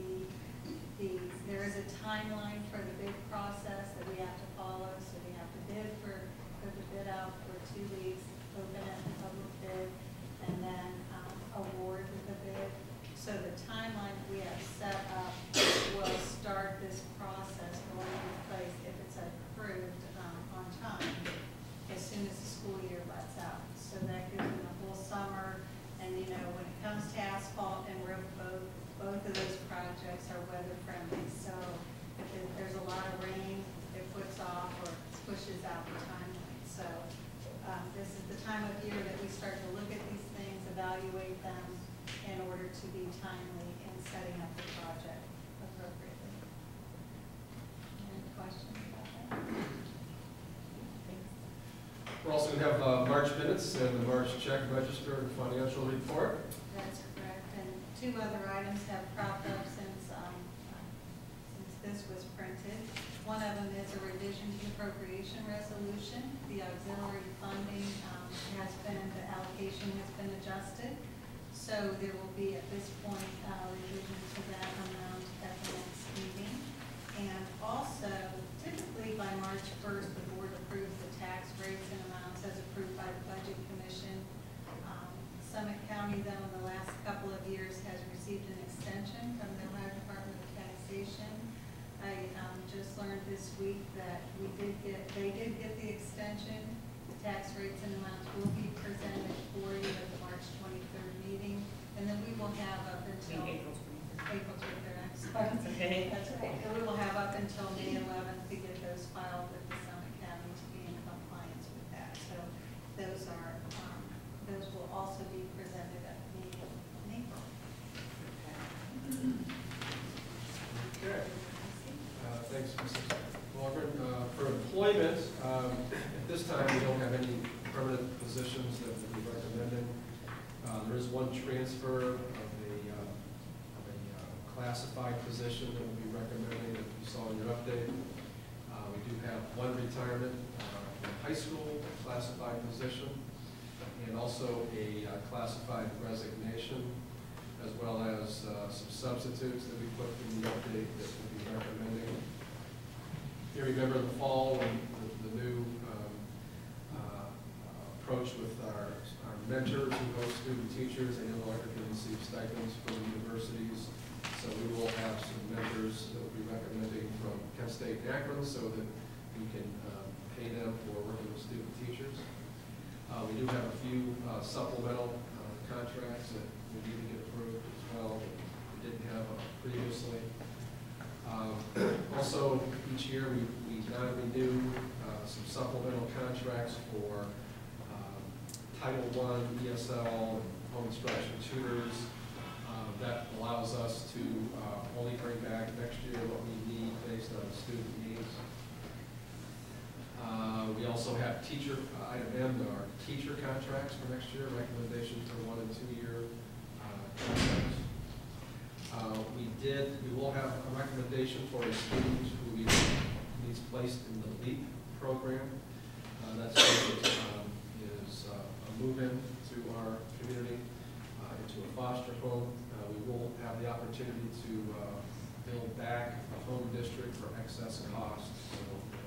There is a timeline for the bid process that we have to follow, so we have to put the bid out for 2 weeks, open it, public bid, and then award the bid. So the timeline that we have set up will start this process going into place if it's approved on time as soon as the school year lets out. So that gives them the whole summer, and when it comes to asphalt and roof, both of those projects are weather friendly. So if there's a lot of rain, it puts off or pushes out the timeline. So this is the time of year that we start to look at these things, evaluate them in order to be timely in setting up the project appropriately. Any questions about that? We're also going to have March minutes and the March check register and financial report. That's correct. And 2 other items have cropped up since this was printed. One of them is a revision to the appropriation resolution. The auxiliary funding the allocation has been adjusted. So there will be at this point a revision to that amount at the next meeting. And also, typically by March 1st, the board approves the tax rates and amounts as approved by the Budget Commission. Summit County, though, in the last couple of years has received an extension from the Ohio Department of Taxation. I just learned this week that they did get the extension. The tax rates and amounts will be presented for you at the March 23rd meeting, and then we will have up until April 23rd. I'm sorry. That's okay. That's okay. And we will have up until May 11th to get those filed with the Summit County to be in compliance with that. So those will also be presented at the meeting in April. Okay. Thanks, Mrs. Walgren. For employment, at this time, we don't have any permanent positions that we'll be recommending. There is one transfer of a classified position that we'll be recommending that you saw in your update. We do have one retirement in high school, a classified position, and also a classified resignation, as well as some substitutes that we put in the update that we'll be recommending. You remember the fall when the new approach with our mentors who host student teachers, they no longer can receive stipends from universities. So we will have some mentors that will be recommending from Kent State and Akron so that we can pay them for working with student teachers. We do have a few supplemental contracts that we need to get approved as well that we didn't have previously. Also, each year we non-renew some supplemental contracts for Title I, ESL, and home instruction tutors. That allows us to only bring back next year what we need based on the student needs. We also have teacher, item M, our teacher contracts for next year, recommendations for 1- and 2-year contracts. We will have a recommendation for a student who needs placed in the LEAP program. That's is a move-in to our community. into a foster home. We will have the opportunity to build back a home district for excess costs, so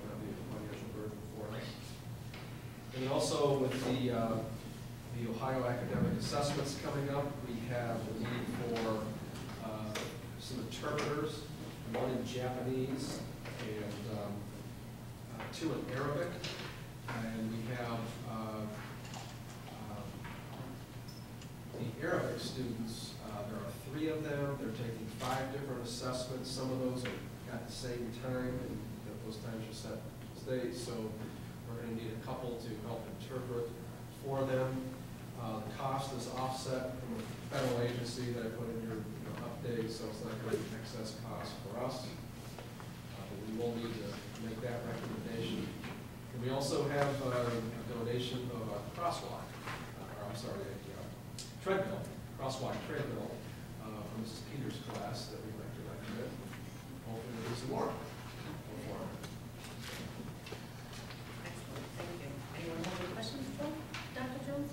that'll be a financial burden for us. And then also with the Ohio academic assessments coming up, we have the need for some interpreters, one in Japanese and 2 in Arabic. And we have the Arabic students, there are 3 of them. They're taking 5 different assessments. Some of those are at the same time, and those times are set states. So we're going to need a couple to help interpret for them. The cost is offset from a federal agency that I put in your update, so it's not going to be excess cost for us. But we will need to make that recommendation. And we also have a donation of a crosswalk, a treadmill, crosswalk treadmill from Mrs. Peters' class that we'd like to recommend. Hopefully there'll be some more. Excellent, thank you. Anyone have any questions for Dr. Jones?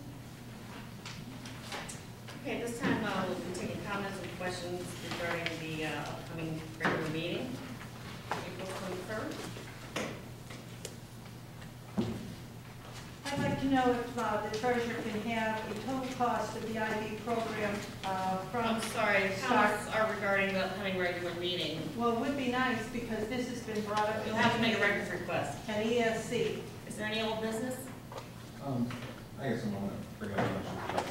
Okay, at this time, we'll be taking comments and questions regarding the upcoming regular meeting, April 23rd. I'd like to know if the treasurer can have a total cost of the IB program from. I'm sorry, comments are regarding the upcoming regular meeting. Well, it would be nice because this has been brought up. You'll have to make a records request. An ESC. Is there any old business? I guess I'm going to bring up a bunch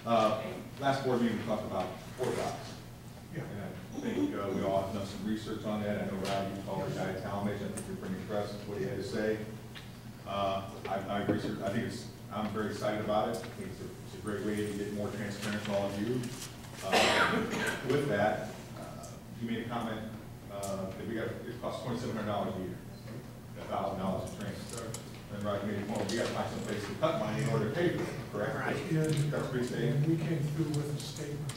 of last board meeting, we talked about orthodox. Yeah. And I think we all have done some research on that. I know Rob, you called the guy Talmadge. I think you're pretty impressed with what he had to say. I researched, I'm very excited about it. I think it's a great way to get more transparency to all of you. With that, you made a comment that it costs $2,700 a year, $1,000 a transfer. And Roger made a point, we got to find some place to cut money in order to pay for it, correct? Right. That's pretty safe. And we came through with a statement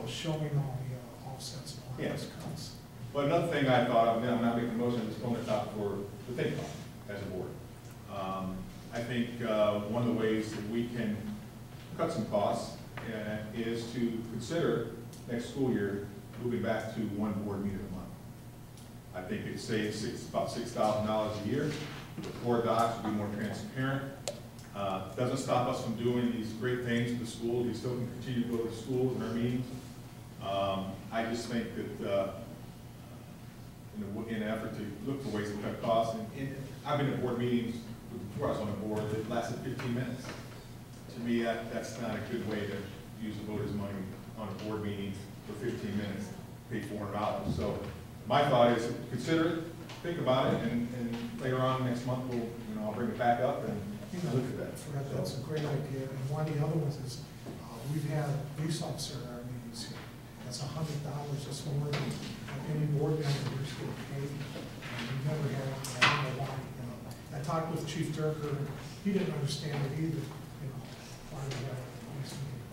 showing all the offsets and all those cuts. But another thing I thought of, I'm not making a motion, I'm just throwing it out to think about as a board. I think one of the ways that we can cut some costs is to consider next school year moving back to one board meeting a month. I think it saves about $6,000 a year. The board docs will be more transparent. Doesn't stop us from doing these great things for the schools. We still can continue to go to schools and our meetings. I just think that in an effort to look for ways to cut costs, and I've been at board meetings before I was on the board that lasted 15 minutes. To me, that's not a good way to use the voters' money on a board meeting for 15 minutes, pay $400. So my thought is consider it, think about it, and later on next month I'll bring it back up and look at that. That's a great idea. And one of the other ones is we've had a police officer at our meetings here. That's $100. That's more than any board member who's getting paid. We never had it. I don't know why. I talked with Chief Durker, and he didn't understand it either. Why we have a police meeting.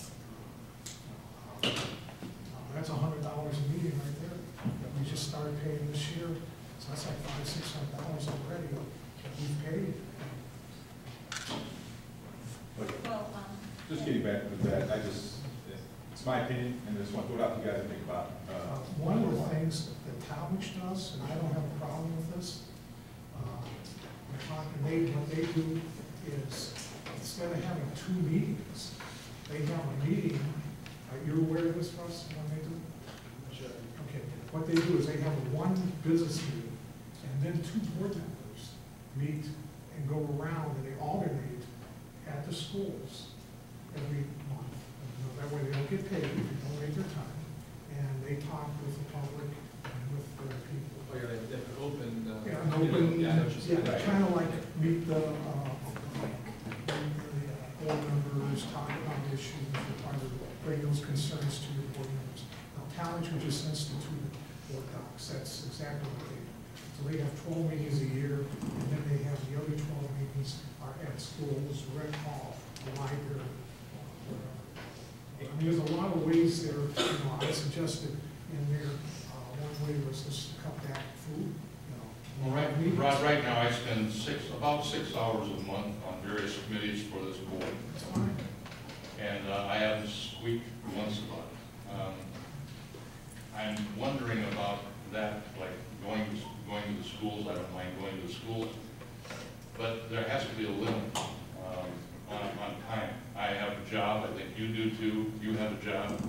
That's $100 a meeting right there that we just started paying this year. So that's like $500–600 already that we've paid. But just getting back to that, it's my opinion, and I just want to throw it out to you guys to think about. One of the things that Talmadge does, and I don't have a problem with this, what they do is, instead of having 2 meetings, they have a meeting. Are you aware of this, Russ, when they do? Sure. Okay, what they do is they have one business meeting, and then 2 board members meet and go around, and they alternate at the schools every month. That way they don't get paid, they don't waste their time, and they talk with the public and with the people. Oh, yeah, they have an open. Kind of like meet the board members, talk about issues, try to bring those concerns to your board members. Now, Talmadge, who just instituted board docs, that's exactly what they do. So they have 12 meetings a year, and then they have the other 12 meetings are at schools, rec hall, the library, whatever. I mean, there's a lot of ways there. I suggested in there, one way was just to cut back food. Well, right now I spend about 6 hours a month on various committees for this board. That's fine. and I have to squeak once a month. I'm wondering about that, like going to the schools. I don't mind going to the schools, but there has to be a limit on time. I have a job. I think you do too. You have a job.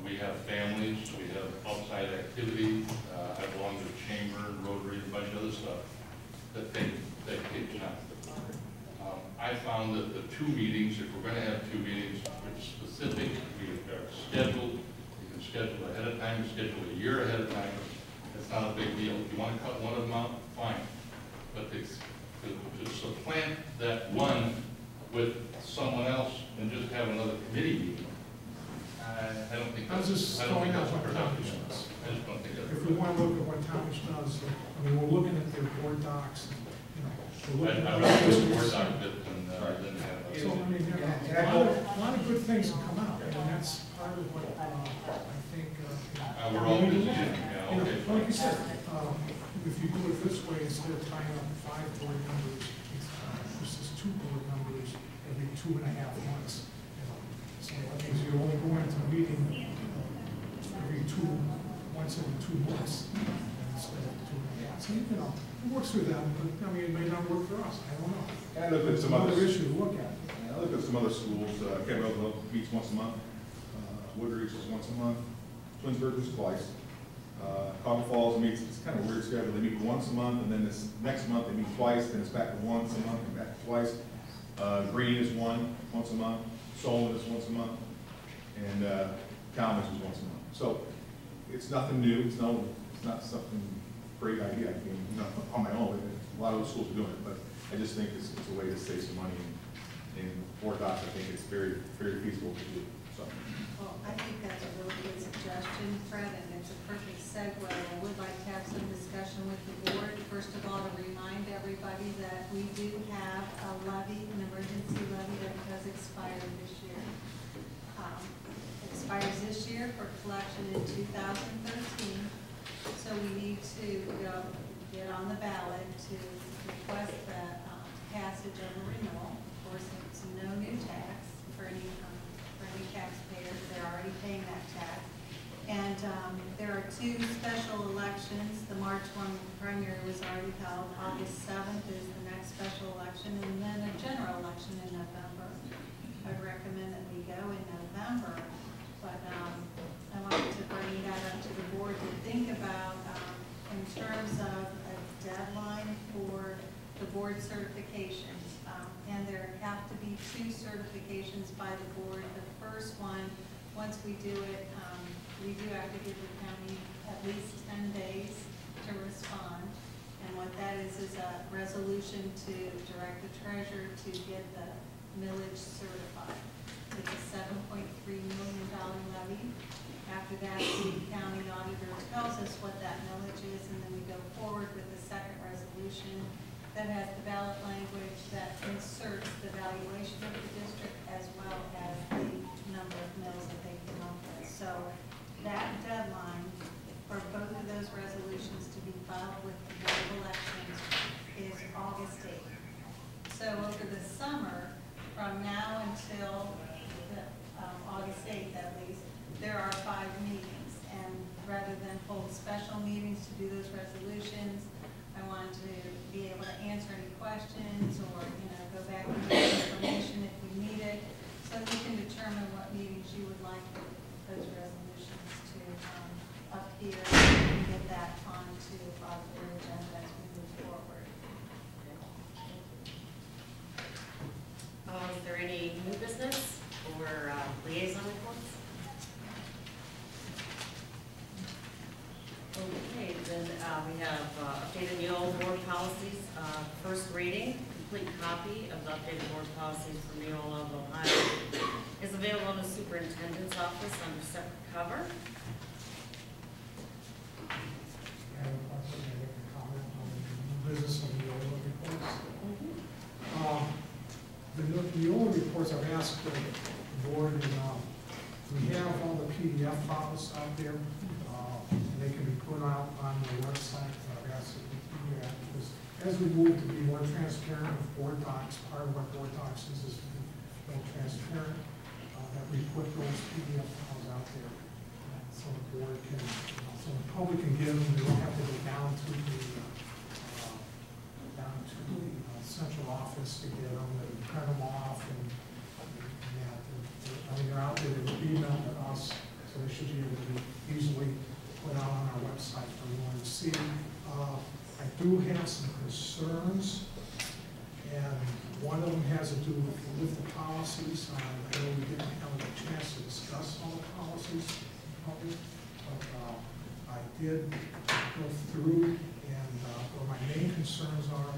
We have families. We have outside activities. I belong to the chamber, Rotary, a bunch of other stuff that take time. I found that the 2 meetings, if we're going to have 2 meetings, it's specific, we are scheduled, you can schedule ahead of time, schedule a year ahead of time. It's not a big deal. If you want to cut one of them out, fine. But to supplant that one with someone else and just have another committee meeting, I don't think that's, I don't think that's productive. I just don't think that's If we want to look at what Thomas does, I mean, we're looking at their board docs, and, you know, we're looking I'd at. rather do a board doc than have a. So, I mean, there are a lot of good things that come out, and that's part of what, I think. We're all busy, yeah, okay. Like you said, if you do it this way, instead of tying up 5 board members, versus 2 board members every 2.5 months. So that means you're only going to a meeting once every 2 months instead of 2.5. So, you know, it works for them, but I mean, it may not work for us. I don't know. And I looked at some Another other issue to look at. I looked at some other schools. Campbell meets once a month. Woodridge is once a month. Twinsburg is twice. Cotton Falls meets, it's kind of a weird schedule. They meet once a month, and then this next month they meet twice, then it's back to once a month and back to twice. Green is once a month. Solon is once a month. And Commons is once a month. So it's nothing new. It's not something great idea. I mean, not on my own. A lot of the schools are doing it, but I just think it's a way to save some money. In board docs, I think it's very, very feasible to do. So. Well, I think that's a really good suggestion, Fred, and it's a perfect segue. I would like to have some discussion with the board. First of all, to remind everybody that we do have a levy, an emergency levy that does expire this year. Expires this year for collection in 2013. So we need to get on the ballot to request the passage of a renewal. Of course, it's no new tax for any taxpayers. They're already paying that tax. And there are 2 special elections. The March 1 primary was already held. August 7th is the next special election, and then a general election in November. I'd recommend that we go in November, but I wanted to bring that up to the board to think about in terms of a deadline for the board certifications. And there have to be 2 certifications by the board. The first one, once we do it, we do have to give the county at least 10 days to respond. And what that is a resolution to direct the treasurer to get the millage certified. It's a $7.3 million levy. After that, the county auditor tells us what that millage is, and then we go forward with the second resolution that has the ballot language that inserts the valuation of the district as well as the number of mills that they come up with. So that deadline for both of those resolutions to be filed with the Board of Elections is August 8th. So over the summer, from now until August 8th at least, there are 5 meetings. And rather than hold special meetings to do those resolutions, I wanted to be able to answer any questions or, go back and get information if we need it, so that we can determine what meetings you would like those resolutions to appear and get that onto our board agenda as we move forward. Is there any new business or liaison reports? Okay, then we have updated Neola board policies. First reading, complete copy of the updated board policies for Neola of Ohio is available in the superintendent's office under separate cover. I have a question, I make a comment on the business of the Neola reports. The Neola reports, I've asked the board, and we have all the PDF files out there. They can be put out on the website. I've asked if we do that, because as we move to be more transparent with board docs, part of what board docs is and transparent, that we put those PDF files out there. So the board can, so the public can get them, they don't have to go down to the central office to get them, and print them off, and that. I mean, they're out there, they were emailed to us, so they should be able to be easily put out on our website for everyone to see. I do have some concerns, and one of them has to do with the policies. I know we didn't have a chance to discuss all the policies in public, but I did go through, and what my main concerns are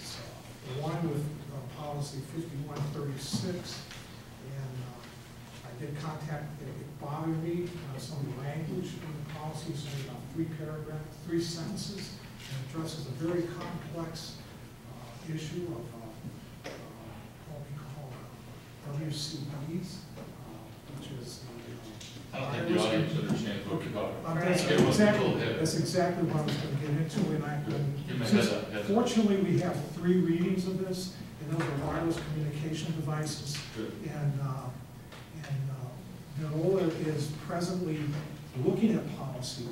is the one with policy 5136, and I did contact, it bothered me, some of the language in the policy, it's only about 3 paragraphs, 3 sentences, and addresses a very complex issue of what we call WCBs, which is I don't think the audience understands what we're talking about. That's exactly what I was going to get into, and fortunately we have 3 readings of this, and those are wireless communication devices. Good. And NOLA is presently looking at policy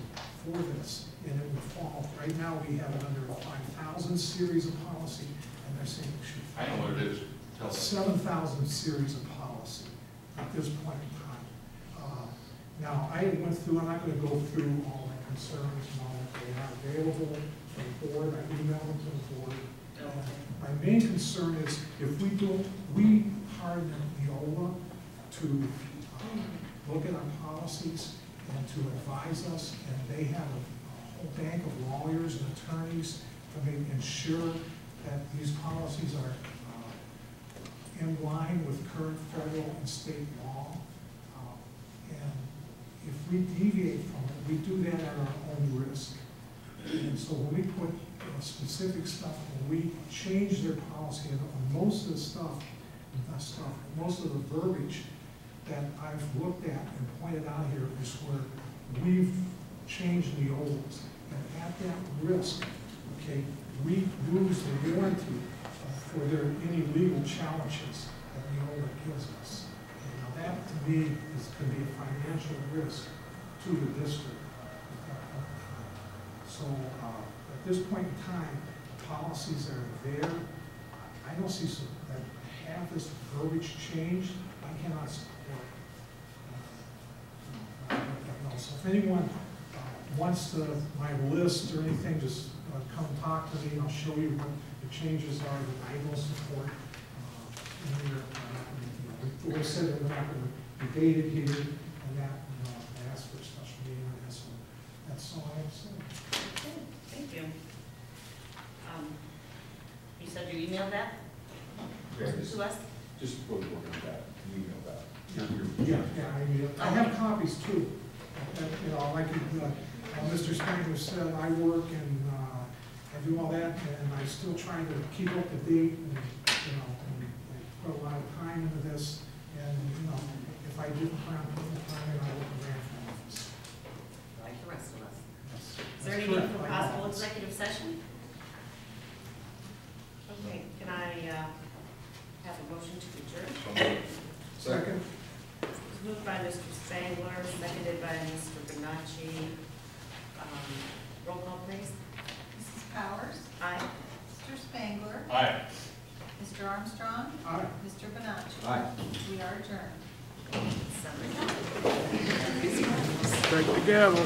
for this, and it would fall. Right now we have it under a 5,000 series of policy, and they're saying we should. I know what it is. Tell us. 7,000 series of policy at this point in time. Now, I went through, I'm not going to go through all my concerns and all that. They are available to the board. I emailed them to the board. My main concern is if we don't, we harden NEOLA to look at our policies and to advise us, and they have a whole bank of lawyers and attorneys to ensure that these policies are in line with current federal and state law. And if we deviate from it, we do that at our own risk. And so when we put specific stuff, when we change their policy, and most of the stuff, most of the verbiage that I've looked at and pointed out here is where we've changed the olds. And at that risk, okay, we lose the warranty for any legal challenges that the OLA gives us. And now that to me could be a financial risk to the district at that point in time. So at this point in time, the policies are there. I don't see that have this verbiage changed. I cannot support. So if anyone wants my list or anything, just come talk to me and I'll show you what the changes are that I will support. We said that we're not going to debate it here, and that I asked for a special meeting on this, so that's all I have to say. Okay, thank you. You said you emailed that to us? Just go to work on that, you email that. Yeah, I have copies too. Like Mr. Spangler said, I work and I do all that, and I'm still trying to keep up to date, and I put a lot of time into this, and if I didn't plan on putting the time in, I wouldn't ran for office. Like the rest of us. That's Is there any need for possible executive session? Okay, can I have a motion to adjourn? Second. Moved by Mr. Spangler, seconded by Mr. Bonacci. Roll call, please. Mrs. Powers? Aye. Mr. Spangler? Aye. Mr. Armstrong? Aye. Mr. Bonacci? Aye. We are adjourned. 7 o'clock. Strike the gavel.